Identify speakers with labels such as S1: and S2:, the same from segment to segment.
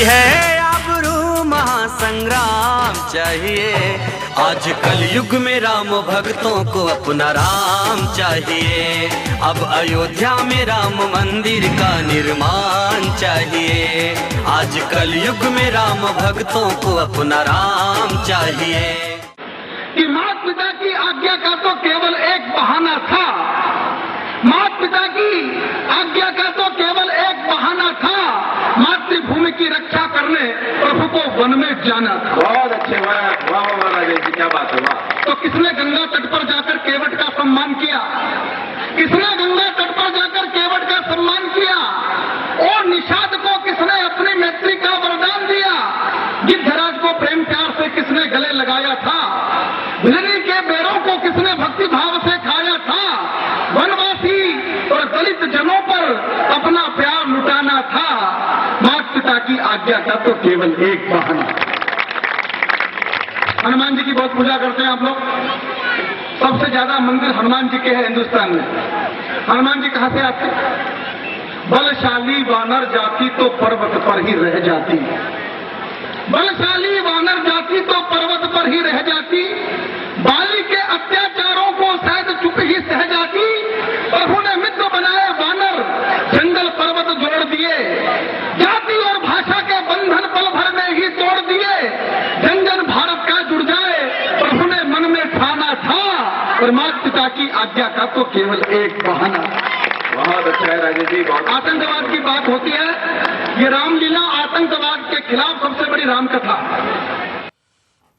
S1: है आबरू महासंग्राम चाहिए। आज कल युग में राम भक्तों को अपना राम चाहिए। अब अयोध्या में राम मंदिर का निर्माण चाहिए। आज कल युग में राम भक्तों को अपना राम चाहिए।
S2: कि माता पिता की आज्ञा का तो केवल एक बहाना था, माता पिता की आज्ञा का तो केवल एक बहाना था, मातृभूमि की रक्षा करने प्रभु को वन में जाना था।
S3: बहुत अच्छे, वाह वाह राजेश जी, क्या बात है, वाह।
S2: तो किसने गंगा तट पर जाकर केवट का सम्मान किया? किसने गंगा तट पर जाकर केवट का सम्मान किया? और निषाद को किसने अपनी मैत्री का वरदान दिया? गिद्धराज को प्रेम प्यार से किसने गले लगाया था? भिलनी के बेरों को किसने भक्ति भाव से खाया था? वनवासी और दलित जनों पर अपना प्यार लुटाना था। माता पिता की आज्ञा का तो केवल एक बहाना। हनुमान जी की बहुत पूजा करते हैं आप लोग। सबसे ज्यादा मंदिर हनुमान जी के हैं हिंदुस्तान में। हनुमान जी कहां से आते? बलशाली वानर जाति तो पर्वत पर ही रह जाती, बलशाली वानर जाति तो पर्वत पर ही रह जाती। बाली के अत्याचारों को शायद चुप ही सह जाती। प्रभु ने मित्र बनाए वानर, जंगल पर्वत जोड़ दिए। जाति और भाषा के बंधन पल भर में ही तोड़ दिए। जन जन भारत का जुड़ जाए प्रभु ने मन में ठाना था। और माता पिता की आज्ञा का तो केवल एक बहाना।
S3: बहुत अच्छा है राजेश जी, बहुत।
S2: आतंकवाद की बात होती है, ये रामलीला आतंकवाद के खिलाफ सबसे बड़ी रामकथा।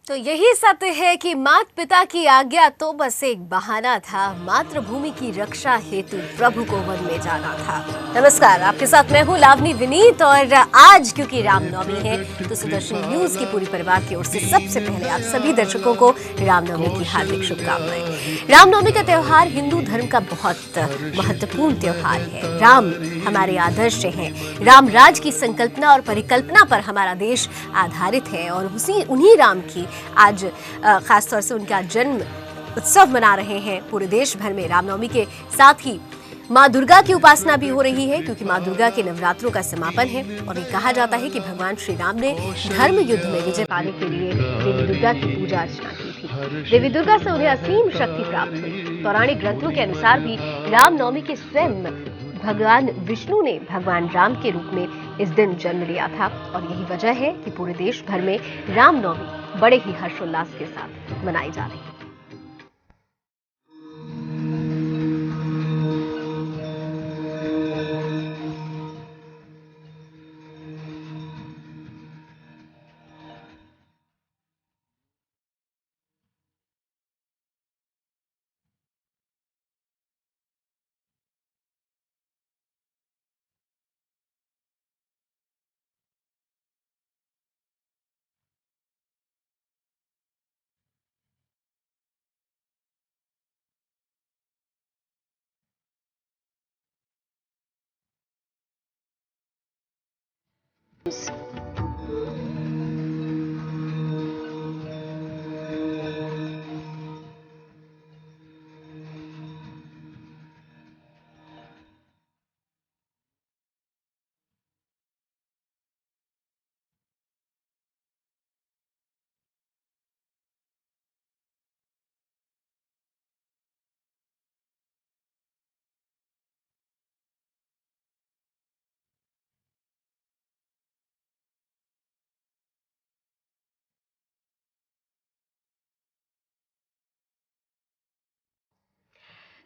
S4: तो यही सत्य है कि माता पिता की आज्ञा तो बस एक बहाना था, मातृभूमि की रक्षा हेतु प्रभु को वन में जाना था। नमस्कार, आपके साथ मैं हूँ लावनी विनीत और आज क्योंकि रामनवमी है तो सुदर्शन न्यूज के पूरी परिवार की ओर से सबसे पहले आप सभी दर्शकों को रामनवमी की हार्दिक शुभकामनाएं। रामनवमी का त्योहार हिंदू धर्म का बहुत महत्वपूर्ण त्योहार है। राम हमारे आदर्श हैं। राम राज की संकल्पना और परिकल्पना पर हमारा देश आधारित है और उन्हीं राम की आज खासतौर से उनका जन्म उत्सव मना रहे हैं पूरे देश भर में। रामनवमी के साथ ही माँ दुर्गा की उपासना भी हो रही है क्योंकि माँ दुर्गा के नवरात्रों का समापन है और ये कहा जाता है कि भगवान श्री राम ने धर्म युद्ध में विजय पाने के लिए देवी दुर्गा की पूजा अर्चना की थी। देवी दुर्गा से उन्हें असीम शक्ति प्राप्त हुई। पौराणिक ग्रंथों के अनुसार भी रामनवमी के स्वयं भगवान विष्णु ने भगवान राम के रूप में इस दिन जन्म लिया था और यही वजह है कि पूरे देश भर में रामनवमी बड़े ही हर्षोल्लास के साथ मनाई जा रही है।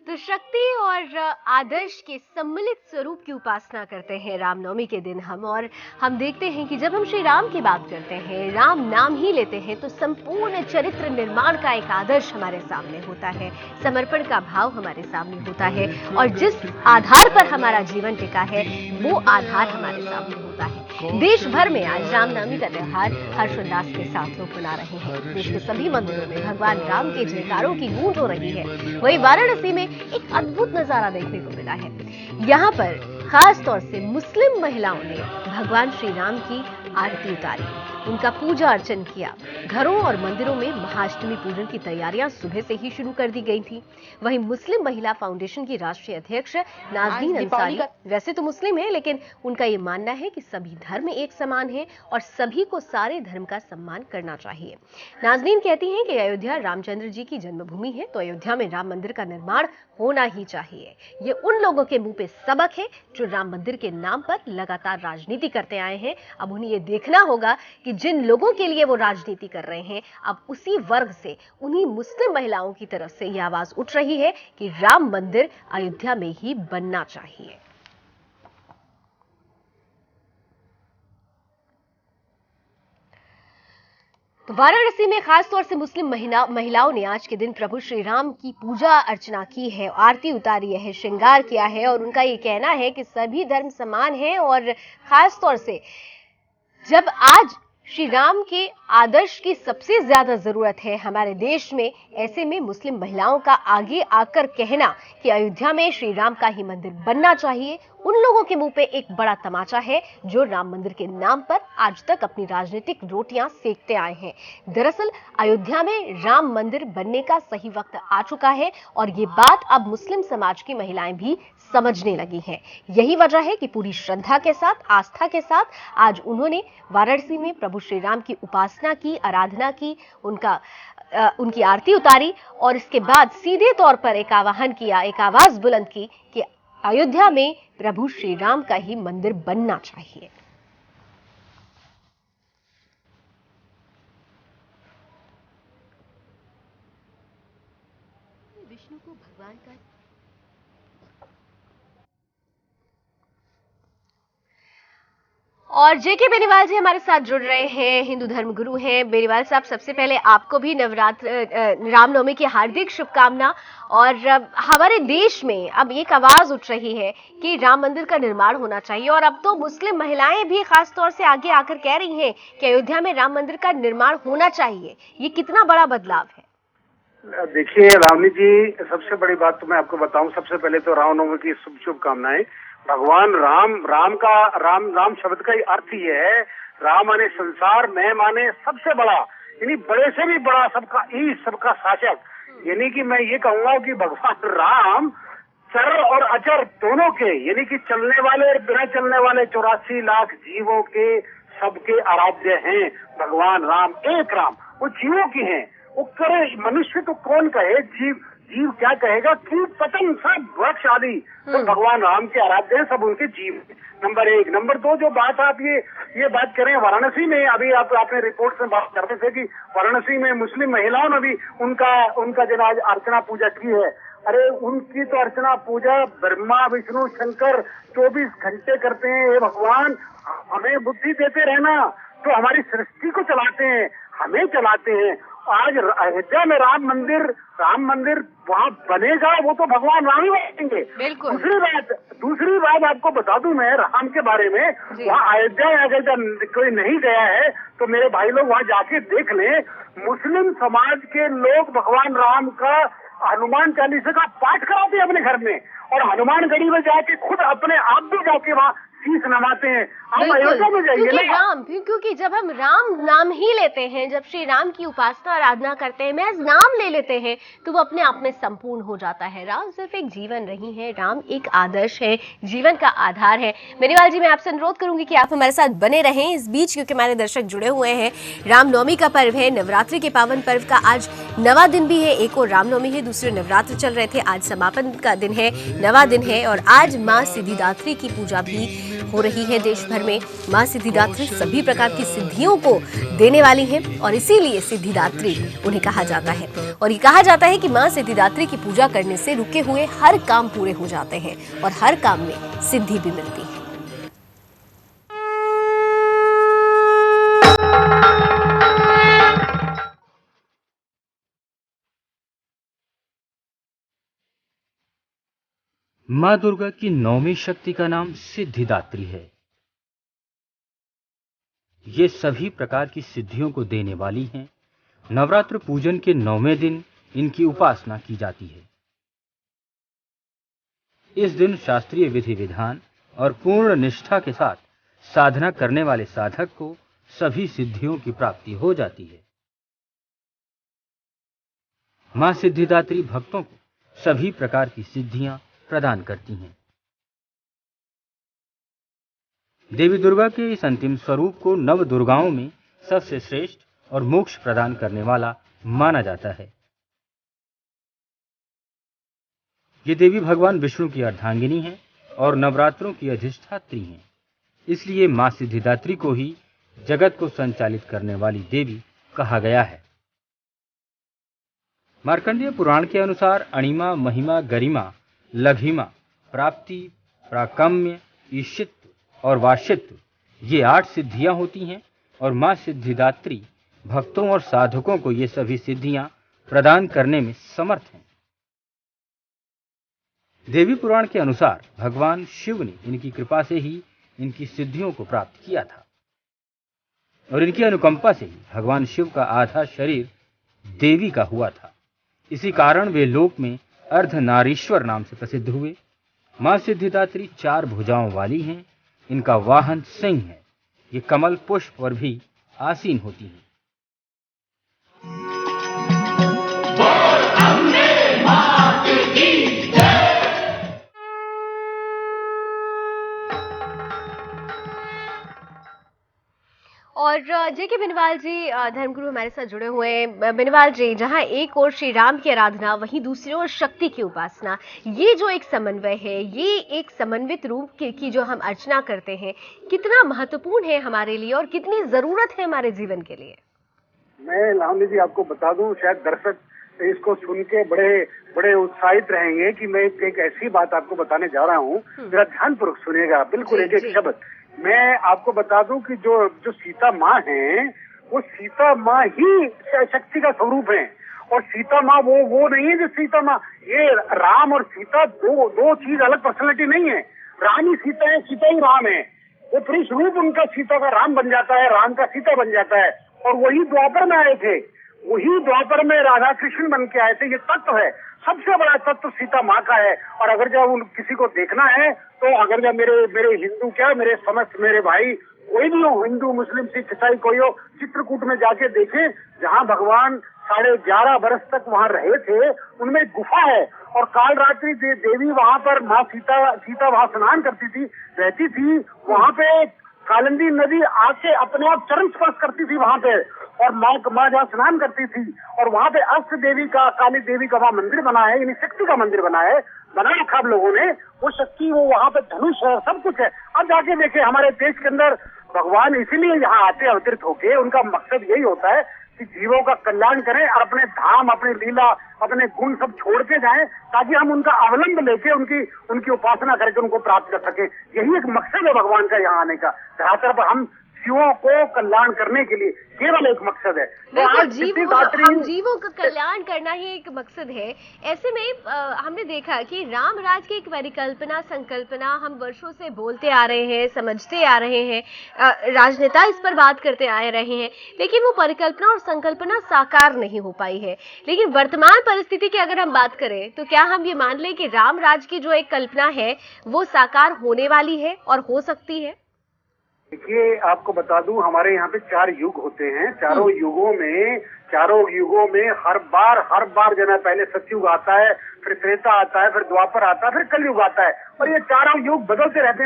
S4: तो शक्ति और आदर्श के सम्मिलित स्वरूप की उपासना करते हैं रामनवमी के दिन हम। और हम देखते हैं कि जब हम श्री राम की बात करते हैं, राम नाम ही लेते हैं, तो संपूर्ण चरित्र निर्माण का एक आदर्श हमारे सामने होता है, समर्पण का भाव हमारे सामने होता है और जिस आधार पर हमारा जीवन टिका है वो आधार हमारे सामने होता है। देश भर में आज रामनवमी का त्योहार हर्षोल्लास के साथ लोग मना रहे हैं। देश के सभी मंदिरों में भगवान राम के जयकारों की गूंज हो रही है। वहीं वाराणसी में एक अद्भुत नजारा देखने को मिला है। यहाँ पर खास तौर से मुस्लिम महिलाओं ने भगवान श्री राम की आरती उतारी। उनका पूजा अर्चन किया। घरों और मंदिरों में महाअष्टमी पूजन की तैयारियां सुबह से ही शुरू कर दी गई थी। वहीं मुस्लिम महिला फाउंडेशन की राष्ट्रीय अध्यक्ष नाज़नीन अंसारी वैसे तो मुस्लिम है, लेकिन उनका ये मानना है कि सभी धर्म एक समान है और सभी को सारे धर्म का सम्मान करना चाहिए। नाज़नीन कहती हैं कि अयोध्या रामचंद्र जी की जन्मभूमि है, तो अयोध्या में राम मंदिर का निर्माण होना ही चाहिए। ये उन लोगों के मुंह पे सबक है जो राम मंदिर के नाम पर लगातार राजनीति करते आए हैं। अब उन्हें ये देखना होगा कि जिन लोगों के लिए वो राजनीति कर रहे हैं, अब उसी वर्ग से, उन्हीं मुस्लिम महिलाओं की तरफ से ये आवाज उठ रही है कि राम मंदिर अयोध्या में ही बनना चाहिए। तो वाराणसी में खासतौर से मुस्लिम महिलाओं ने आज के दिन प्रभु श्री राम की पूजा अर्चना की है, आरती उतारी है, श्रृंगार किया है और उनका ये कहना है कि सभी धर्म समान हैं और खासतौर से जब आज श्री राम के आदर्श की सबसे ज्यादा जरूरत है हमारे देश में, ऐसे में मुस्लिम महिलाओं का आगे आकर कहना कि अयोध्या में श्री राम का ही मंदिर बनना चाहिए, उन लोगों के मुंह पे एक बड़ा तमाचा है जो राम मंदिर के नाम पर आज तक अपनी राजनीतिक रोटियां सेकते आए हैं। दरअसल अयोध्या में राम मंदिर बनने का सही वक्त आ चुका है और ये बात अब मुस्लिम समाज की महिलाएं भी समझने लगी हैं। यही वजह है कि पूरी श्रद्धा के साथ, आस्था के साथ आज उन्होंने वाराणसी में प्रभु श्री राम की उपासना की, आराधना की, उनकी आरती उतारी और इसके बाद सीधे तौर पर एक आह्वान किया, एक आवाज बुलंद की कि अयोध्या में प्रभु श्री राम का ही मंदिर बनना चाहिए। विष्णु को भगवान का और जेके बेनीवाल जी हमारे साथ जुड़ रहे हैं, हिंदू धर्म गुरु हैं। बेनीवाल साहब, सबसे पहले आपको भी रामनवमी की हार्दिक शुभकामना। और हमारे देश में अब एक आवाज उठ रही है कि राम मंदिर का निर्माण होना चाहिए और अब तो मुस्लिम महिलाएं भी खास तौर से आगे आकर कह रही हैं कि अयोध्या में राम मंदिर का निर्माण होना चाहिए। ये कितना बड़ा बदलाव है?
S5: देखिए रामनी जी, सबसे बड़ी बात तो मैं आपको बताऊं, सबसे पहले तो रामनवमी की शुभकामनाएं। भगवान राम शब्द का ही अर्थ ही है, राम माने संसार, मैं माने सबसे बड़ा, यानी बड़े से भी बड़ा, सबका शासक। यानी कि मैं ये कहूंगा कि भगवान राम चर और अचर दोनों के, यानी कि चलने वाले और बिना चलने वाले 84 लाख जीवों के सबके आराध्य हैं। भगवान राम, एक राम, वो जीवों की हैं। वो करे मनुष्य तो कौन कहे, जीव क्या कहेगा, कीट पतंग सब वृक्ष आदि तो भगवान राम के आराध्य हैं, सब उनके जीव। नंबर 1। नंबर 2, जो बात आप ये बात करें वाराणसी में, अभी आपने रिपोर्ट में बात कर रहे थे कि वाराणसी में मुस्लिम महिलाओं ने भी उनका जो आज अर्चना पूजा की है। अरे उनकी तो अर्चना पूजा ब्रह्मा विष्णु शंकर 24 घंटे करते हैं। हे भगवान, हमें बुद्धि देते रहना, तो हमारी सृष्टि को चलाते हैं, हमें चलाते हैं। आज अयोध्या में राम मंदिर वहाँ बनेगा, वो तो भगवान राम ही बनेंगे। दूसरी बात आपको बता दूं मैं राम के बारे में, वहाँ अयोध्या में अगर कोई नहीं गया है तो मेरे भाई लोग वहाँ जाके देख लें। मुस्लिम समाज के लोग भगवान राम का हनुमान चालीसा का पाठ कराते हैं अपने घर में, और हनुमानगढ़ी में जाके खुद अपने आप भी जाके वहाँ शीश नवाते हैं। हम अयोध्या में जाइए
S4: क्योंकि जब हम राम नाम ही लेते हैं, जब श्री राम की उपासना आराधना करते हैं, महज नाम ले लेते हैं, तो वो अपने आप में संपूर्ण हो जाता है। राम सिर्फ एक जीवन नहीं है, राम एक आदर्श है, जीवन का आधार है। बेनीवाल जी, मैं आपसे अनुरोध करूंगी कि आप हमारे साथ बने रहें इस बीच, क्योंकि हमारे दर्शक जुड़े हुए हैं। रामनवमी का पर्व है, नवरात्रि के पावन पर्व का आज नवा दिन भी है। एक और रामनवमी है, दूसरे नवरात्र चल रहे थे, आज समापन का दिन है, नवा दिन है। और आज माँ सिद्धिदात्री की पूजा भी हो रही है देश भर में। माँ सिद्धिदात्री सभी प्रकार की सिद्धियों को देने वाली हैं और इसीलिए सिद्धिदात्री उन्हें कहा जाता है। और ये कहा जाता है कि माँ सिद्धिदात्री की पूजा करने से रुके हुए हर काम पूरे हो जाते हैं और हर काम में सिद्धि भी मिलती है।
S6: मां दुर्गा की 9वीं शक्ति का नाम सिद्धिदात्री है। ये सभी प्रकार की सिद्धियों को देने वाली हैं। नवरात्र पूजन के 9वें दिन इनकी उपासना की जाती है। इस दिन शास्त्रीय विधि विधान और पूर्ण निष्ठा के साथ साधना करने वाले साधक को सभी सिद्धियों की प्राप्ति हो जाती है। मां सिद्धिदात्री भक्तों को सभी प्रकार की सिद्धियां प्रदान करती हैं। देवी दुर्गा के इस अंतिम स्वरूप को नव दुर्गाओं में सबसे श्रेष्ठ और मोक्ष प्रदान करने वाला माना जाता है। ये देवी भगवान विष्णु की अर्धांगिनी हैं और नवरात्रों की अधिष्ठात्री हैं। इसलिए मां सिद्धिदात्री को ही जगत को संचालित करने वाली देवी कहा गया है। मार्कंडेय पुराण के अनुसार अणिमा, महिमा, गरिमा, लघिमा, प्राप्ति, प्राकम्य, ईशित्व और वाशित्व ये 8 सिद्धियां होती हैं और मां सिद्धिदात्री भक्तों और साधकों को ये सभी सिद्धियां प्रदान करने में समर्थ हैं। देवी पुराण के अनुसार भगवान शिव ने इनकी कृपा से ही इनकी सिद्धियों को प्राप्त किया था और इनकी अनुकंपा से ही भगवान शिव का आधा शरीर देवी का हुआ था। इसी कारण वे लोक में अर्धनारीश्वर नाम से प्रसिद्ध हुए। मां सिद्धिदात्री 4 भुजाओं वाली हैं। इनका वाहन सिंह है। ये कमल पुष्प पर भी आसीन होती हैं।
S4: और जेके बेनीवाल जी धर्मगुरु हमारे साथ जुड़े हुए हैं। बेनीवाल जी, जहां एक ओर श्री राम की आराधना, वहीं दूसरी ओर शक्ति की उपासना, ये जो एक समन्वय है, ये एक समन्वित रूप की जो हम अर्चना करते हैं, कितना महत्वपूर्ण है हमारे लिए और कितनी जरूरत है हमारे जीवन के लिए?
S5: मैं लावणी जी आपको बता दूं, शायद दर्शक इसको सुन के बड़े उत्साहित रहेंगे कि मैं एक ऐसी बात आपको बताने जा रहा हूँ। जरा ध्यानपूर्वक सुनिएगा, बिल्कुल एक एक शब्द। मैं आपको बता दूं कि जो सीता माँ है, वो सीता माँ ही शक्ति का स्वरूप है। और सीता माँ वो नहीं है जो सीता माँ, ये राम और सीता दो चीज अलग पर्सनैलिटी नहीं है। राम ही सीता है, सीता ही राम है। वो पुरुष रूप उनका सीता का राम बन जाता है, राम का सीता बन जाता है। और वही द्वापर में आए थे, वही द्वापर में राधा कृष्ण बन के आए थे। ये तत्व है, सबसे बड़ा तत्व सीता माँ का है। और अगर जब किसी को देखना है तो अगर जब मेरे हिंदू क्या, मेरे समस्त मेरे भाई कोई भी हो, हिंदू मुस्लिम सिख ईसाई कोई हो, चित्रकूट में जाके देखें, जहाँ भगवान 11.5 बरस तक वहाँ रहे थे, उनमें एक गुफा है। और काल रात्रि देवी वहाँ पर माँ सीता वहाँ स्नान करती थी, रहती थी। वहाँ पे कालिंदी नदी आके अपने आप चरण स्पर्श करती थी वहाँ पे। और माँ जहाँ स्नान करती थी, और वहाँ पे अष्ट देवी का, काली देवी का वहाँ मंदिर बना है, यानी शक्ति का मंदिर बना है, बना रखा आप लोगों ने। वो शक्ति, वो वहाँ पे धनुष है, सब कुछ है। अब जाके देखे हमारे देश के अंदर भगवान इसीलिए यहाँ आते अवतरित होके, उनका मकसद यही होता है कि जीवों का कल्याण करें और अपने धाम, अपनी लीला, अपने गुण सब छोड़ के जाएं, ताकि हम उनका अवलंब लेके उनकी उपासना करके उनको प्राप्त कर सके। यही एक मकसद है भगवान का यहाँ आने का। धरातल पर हम जीवों को कल्याण करने के लिए केवल एक मकसद है।
S4: हम जीवों का कल्याण करना ही एक मकसद है। ऐसे में हमने देखा कि राम राज की एक परिकल्पना, संकल्पना हम वर्षों से बोलते आ रहे हैं, समझते आ रहे हैं, राजनेता इस पर बात करते आ रहे हैं, लेकिन वो परिकल्पना और संकल्पना साकार नहीं हो पाई है। लेकिन वर्तमान परिस्थिति की अगर हम बात करें तो क्या हम ये मान लें कि राम राज की जो एक कल्पना है वो साकार होने वाली है और हो सकती है?
S5: देखिए, आपको बता दूं, हमारे यहाँ पे 4 युग होते हैं। चारों युगों में हर बार जो है पहले सतयुग आता है, फिर त्रेता आता है, फिर द्वापर आता है, फिर कलयुग आता है। और ये चारों युग बदलते रहते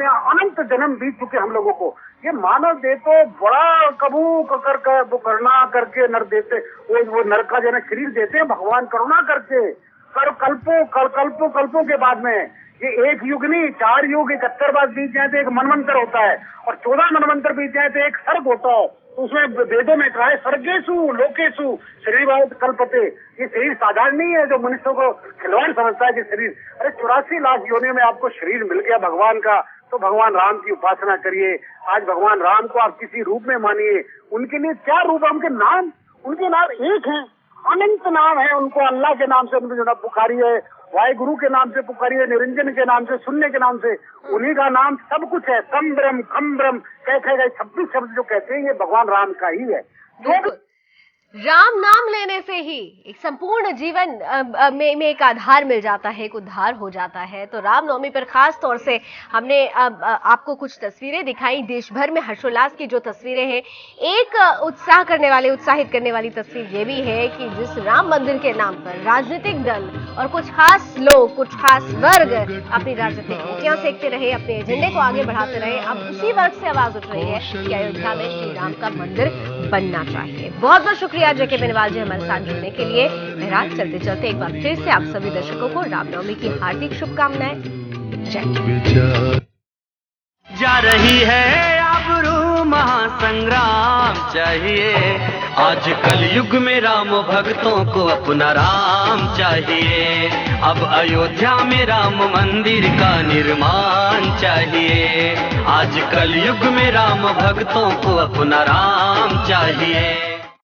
S5: हैं। अनंत जन्म बीत चुके हम लोगों को। ये मानव देह तो बड़ा कबू करुणा करके नर देते, वो नर का जो है शरीर देते हैं भगवान, करुणा करके कल्पों के बाद में। ये एक युग नहीं, 4 युग, 71 बार बीत जाए तो एक मनवंतर होता है, और 14 मनवंतर बीत जाए तो एक सर्ग होता है। तो उसमें वेदों में कहा है सर्गेशु लोकेशु शरीर कल्पते। ये शरीर साधारण नहीं है जो मनुष्यों को खिलवाड़ समझता है कि शरीर, अरे 84 लाख योनियों में आपको शरीर मिल गया भगवान का, तो भगवान राम की उपासना करिए। आज भगवान राम को आप किसी रूप में मानिए। उनके लिए क्या रूप है? उनके नाम एक है, अनंत नाम है। उनको अल्लाह के नाम से उनको पुकारिए, वाहिगुरु के नाम से पुकारिए, निरंजन के नाम से, शून्य के नाम से। उन्हीं का नाम सब कुछ है। कम ब्रह्म कह 26 शब्द जो कहते हैं ये भगवान राम का ही है।
S4: राम नाम लेने से ही एक संपूर्ण जीवन में एक आधार मिल जाता है, एक उद्धार हो जाता है। तो रामनवमी पर खास तौर से हमने आपको कुछ तस्वीरें दिखाई। देश भर में हर्षोल्लास की जो तस्वीरें हैं, एक उत्साहित करने वाली तस्वीर ये भी है कि जिस राम मंदिर के नाम पर राजनीतिक दल और कुछ खास लोग, कुछ खास वर्ग अपनी राजनीतिक रोटियां सेकते रहे, अपने एजेंडे को आगे बढ़ाते रहे, अब उसी वर्ग से आवाज उठ रही है कि अयोध्या में श्री राम का मंदिर बनना चाहिए। बहुत बहुत शुक्रिया जेके बेनीवाल जी हमारे साथ जुड़ने के लिए। महराज चलते चलते एक बार फिर से आप सभी दर्शकों को रामनवमी की हार्दिक शुभकामनाएं। जय।
S1: जा रही है आबरू महासंग्राम चाहिए, आज कल युग में राम भक्तों को अपना राम चाहिए। अब अयोध्या में राम मंदिर का निर्माण चाहिए, आज कल युग में राम भक्तों को अपना राम चाहिए।